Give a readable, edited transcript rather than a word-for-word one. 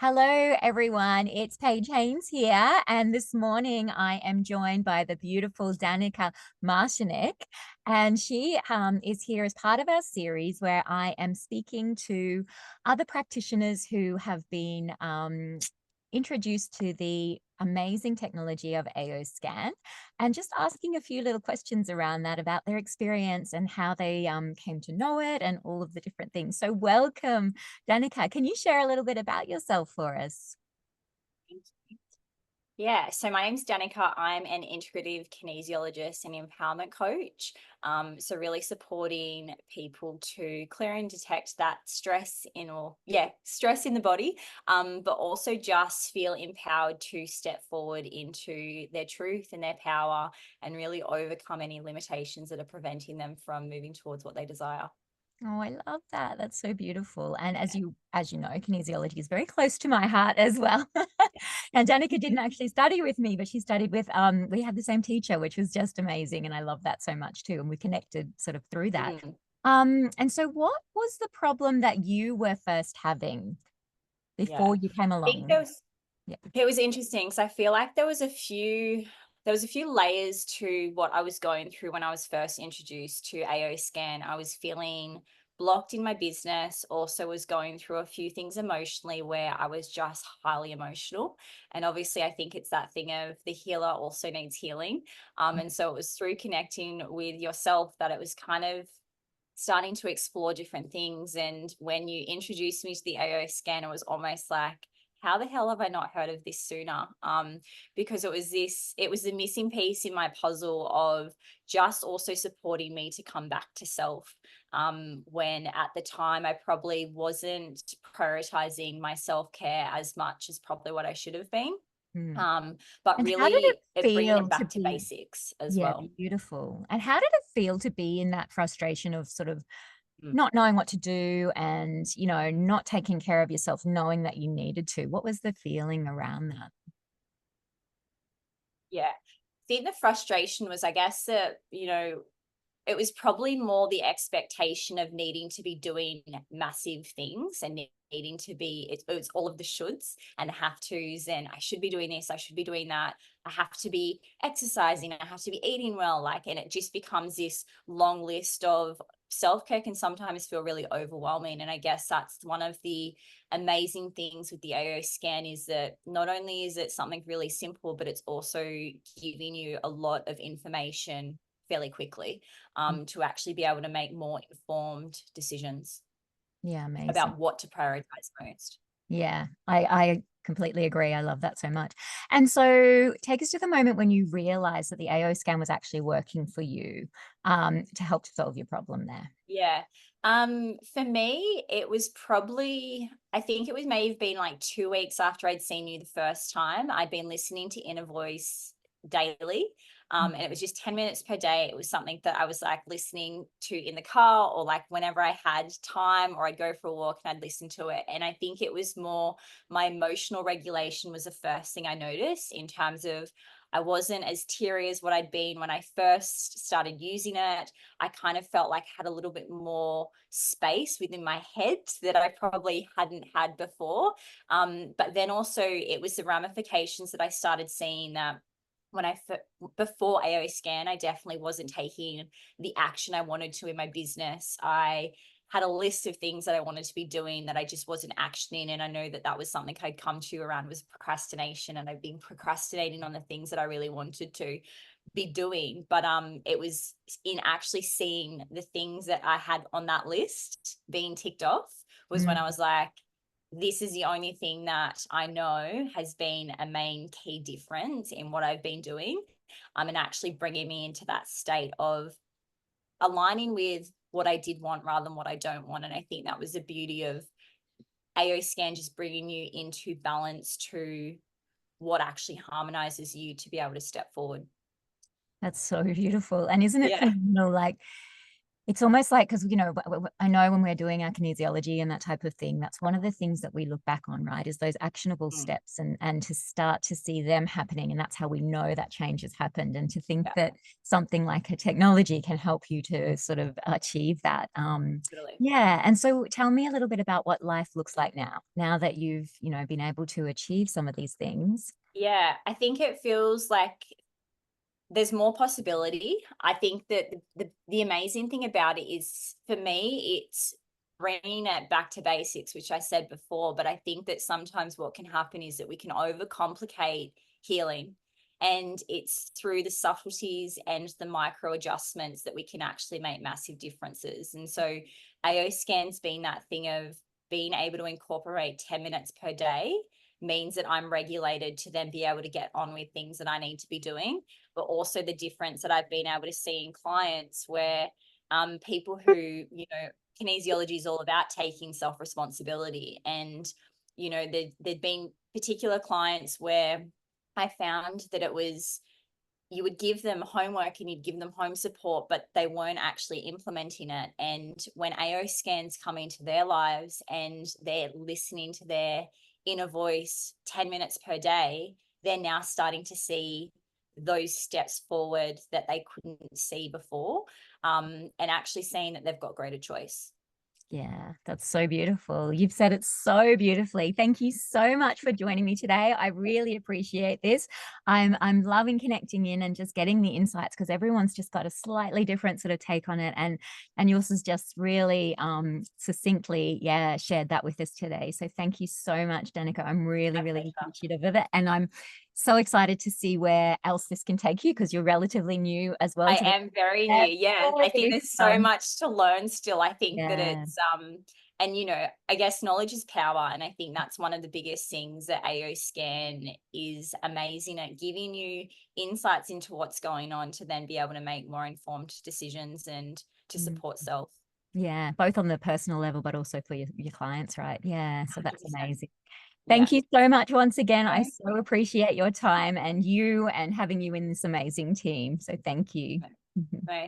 Hello, everyone. It's Paige Haynes here. And this morning I am joined by the beautiful Danica Marcinek. And she is here as part of our series where I am speaking to other practitioners who have been introduced to the amazing technology of AO scan and just asking a few little questions around that about their experience and how they came to know it and all of the different things. So welcome, Danica. Can you share a little bit about yourself for us? Yeah, so my name's Danica. I'm an integrative kinesiologist and empowerment coach. So really supporting people to clear and detect that stress in the body, but also just feel empowered to step forward into their truth and their power and really overcome any limitations that are preventing them from moving towards what they desire. Oh, I love that. That's so beautiful. And as you know, kinesiology is very close to my heart as well. And Danica didn't actually study with me, but she studied with we had the same teacher, which was just amazing. And I love that so much too. And we connected sort of through that. Mm. And so what was the problem that you were first having Yeah, before you came I think along? Yeah. it was interesting because I feel like there was a few layers to what I was going through when I was first introduced to AO scan. I was feeling blocked in my business, also was going through a few things emotionally where I was just highly emotional. And obviously I think it's that thing of the healer also needs healing. And so it was through connecting with yourself that it was kind of starting to explore different things. And when you introduced me to the AO scan, it was almost like, how the hell have I not heard of this sooner? Because it was the missing piece in my puzzle of just also supporting me to come back to self. When at the time I probably wasn't prioritizing my self-care as much as probably what I should have been. Mm. But And how did it really bringing feel it to back to be basics as Yeah, well. beautiful. And how did it feel to be in that frustration of sort of Mm. not knowing what to do and, not taking care of yourself, knowing that you needed to? What was the feeling around that? Yeah. I think the frustration was, I guess, that, it was probably more the expectation of needing to be doing massive things and needing to be, it's all of the shoulds and have tos, and I should be doing this, I should be doing that. I have to be exercising, I have to be eating well, and it just becomes this long list of self-care can sometimes feel really overwhelming. And I guess that's one of the amazing things with the AO scan is that not only is it something really simple, but it's also giving you a lot of information fairly quickly, to actually be able to make more informed decisions Yeah, amazing. about what to prioritize most. Yeah, I completely agree. I love that so much. And so take us to the moment when you realized that the AO scan was actually working for you, to help to solve your problem there. Yeah. For me, it was probably, I think it was may have been like 2 weeks after I'd seen you the first time. I'd been listening to Inner Voice daily. And it was just 10 minutes per day. It was something that I was like listening to in the car or like whenever I had time, or I'd go for a walk and I'd listen to it. And I think it was more my emotional regulation was the first thing I noticed in terms of I wasn't as teary as what I'd been when I first started using it. I kind of felt like I had a little bit more space within my head that I probably hadn't had before. But then also it was the ramifications that I started seeing that when before AO scan, I definitely wasn't taking the action I wanted to in my business. I had a list of things that I wanted to be doing that I just wasn't actioning. And I know that that was something I'd come to around was procrastination. And I've been procrastinating on the things that I really wanted to be doing. But it was in actually seeing the things that I had on that list being ticked off was when I Mm. was like, this is the only thing that I know has been a main key difference in what I've been doing. And actually bringing me into that state of aligning with what I did want rather than what I don't want. And I think that was the beauty of AO scan, just bringing you into balance to what actually harmonizes you to be able to step forward. That's so beautiful. And isn't it Yeah. phenomenal? Like It's almost like, because, I know when we're doing our kinesiology and that type of thing, that's one of the things that we look back on, right? Is those actionable Mm, steps, and to start to see them happening. And that's how we know that change has happened. And to think yeah, that something like a technology can help you to sort of achieve that. totally. Yeah. And so tell me a little bit about what life looks like now that you've, been able to achieve some of these things. Yeah, I think it feels like there's more possibility. I think that the amazing thing about it is, for me, it's bringing it back to basics, which I said before. But I think that sometimes what can happen is that we can overcomplicate healing. And it's through the subtleties and the micro adjustments that we can actually make massive differences. And so AO scans being that thing of being able to incorporate 10 minutes per day means that I'm regulated to then be able to get on with things that I need to be doing. But also the difference that I've been able to see in clients where people who, kinesiology is all about taking self-responsibility. And, there'd been particular clients where I found that it was, you would give them homework and you'd give them home support, but they weren't actually implementing it. And when AO scans come into their lives and they're listening to their inner voice 10 minutes per day, they're now starting to see those steps forward that they couldn't see before, and actually seeing that they've got greater choice. Yeah, that's so beautiful. You've said it so beautifully. Thank you so much for joining me today. I really appreciate this. I'm loving connecting in and just getting the insights, because everyone's just got a slightly different sort of take on it, and yours has just really succinctly, yeah, shared that with us today. So thank you so much, Danica. I'm really, My really pleasure. appreciative of it, and I'm so excited to see where else this can take you, because you're relatively new as well I to the am very new. Yeah. I think very there's so fun. much to learn still. I think that Yeah. it's and I guess knowledge is power. And I think that's one of the biggest things that AO Scan is amazing at, giving you insights into what's going on to then be able to make more informed decisions and to Mm. support self. Yeah, both on the personal level, but also for your clients, right? Yeah, so that's 100%. amazing. Yeah. Thank you so much once again. I No, so appreciate your time and having you in this amazing team. So thank you. no.